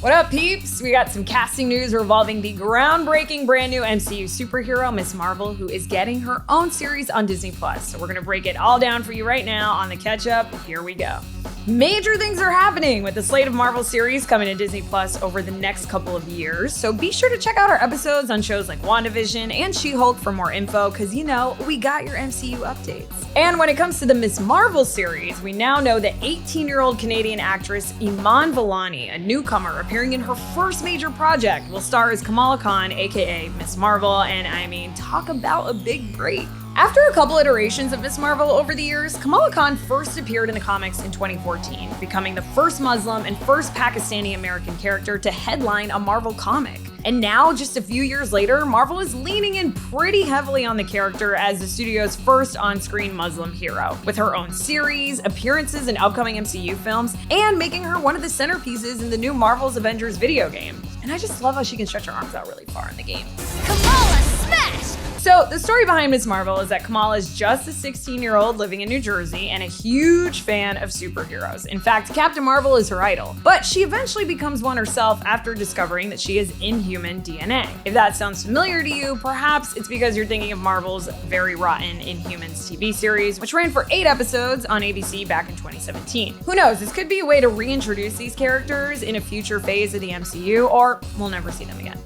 What up, peeps? We got some casting news revolving the groundbreaking brand new MCU superhero, Ms. Marvel, who is getting her own series on Disney+. So we're gonna break it all down for you right now on the Ketchup. Here we go. Major things are happening with the slate of Marvel series coming to Disney Plus over the next couple of years, so be sure to check out our episodes on shows like WandaVision and She-Hulk for more info, because you know, we got your MCU updates. And when it comes to the Ms. Marvel series, we now know that 18-year-old Canadian actress Iman Vellani, a newcomer appearing in her first major project, will star as Kamala Khan, aka Ms. Marvel, and I mean, talk about a big break. After a couple iterations of Ms. Marvel over the years, Kamala Khan first appeared in the comics in 2014, becoming the first Muslim and first Pakistani-American character to headline a Marvel comic. And now, just a few years later, Marvel is leaning in pretty heavily on the character as the studio's first on-screen Muslim hero, with her own series, appearances in upcoming MCU films, and making her one of the centerpieces in the new Marvel's Avengers video game. And I just love how she can stretch her arms out really far in the game. Kamala smash! So the story behind Ms. Marvel is that Kamala is just a 16-year-old living in New Jersey and a huge fan of superheroes. In fact, Captain Marvel is her idol. But she eventually becomes one herself after discovering that she has Inhuman DNA. If that sounds familiar to you, perhaps it's because you're thinking of Marvel's very rotten Inhumans TV series, which ran for 8 episodes on ABC back in 2017. Who knows, this could be a way to reintroduce these characters in a future phase of the MCU, or we'll never see them again.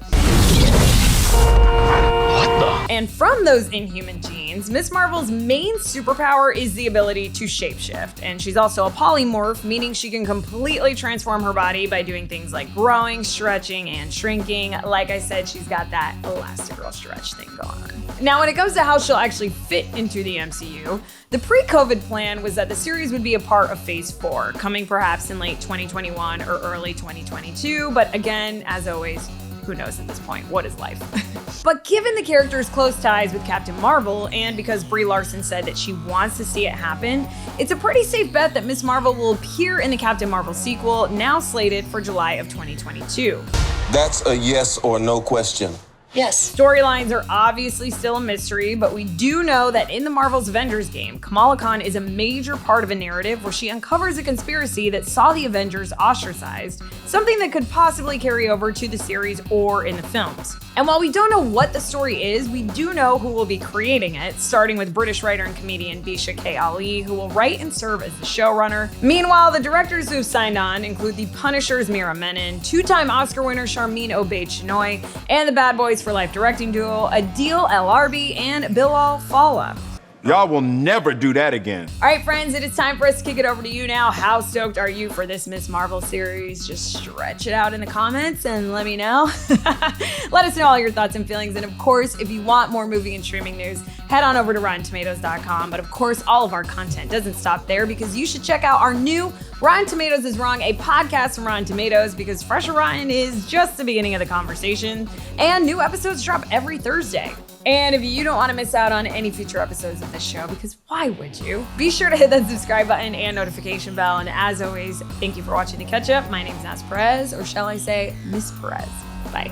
And from those Inhuman genes, Ms. Marvel's main superpower is the ability to shapeshift. And she's also a polymorph, meaning she can completely transform her body by doing things like growing, stretching, and shrinking. Like I said, she's got that Elastigirl stretch thing going on. Now, when it comes to how she'll actually fit into the MCU, the pre-COVID plan was that the series would be a part of Phase 4, coming perhaps in late 2021 or early 2022. But again, as always, who knows at this point? What is life? But given the character's close ties with Captain Marvel, and because Brie Larson said that she wants to see it happen, it's a pretty safe bet that Ms. Marvel will appear in the Captain Marvel sequel, now slated for July of 2022. That's a yes or no question. Yes. Storylines are obviously still a mystery, but we do know that in the Marvel's Avengers game, Kamala Khan is a major part of a narrative where she uncovers a conspiracy that saw the Avengers ostracized, something that could possibly carry over to the series or in the films. And while we don't know what the story is, we do know who will be creating it, starting with British writer and comedian Bisha K. Ali, who will write and serve as the showrunner. Meanwhile, the directors who've signed on include The Punisher's Mira Menon, 2-time Oscar winner Sharmeen Obaid-Chinoy, and the Bad Boys for Life directing duo Adil El Arbi and Bilal Fallah. Y'all will never do that again. All right, friends, it is time for us to kick it over to you now. How stoked are you for this Ms. Marvel series? Just stretch it out in the comments and let me know. Let us know all your thoughts and feelings. And of course, if you want more movie and streaming news, head on over to RottenTomatoes.com. But of course, all of our content doesn't stop there, because you should check out our new Rotten Tomatoes is Wrong, a podcast from Rotten Tomatoes, because Fresh or Rotten is just the beginning of the conversation. And new episodes drop every Thursday. And if you don't want to miss out on any future episodes of this show, because why would you? Be sure to hit that subscribe button and notification bell. And as always, thank you for watching The Ketchup. My name is Naz Perez, or shall I say, Miss Perez. Bye.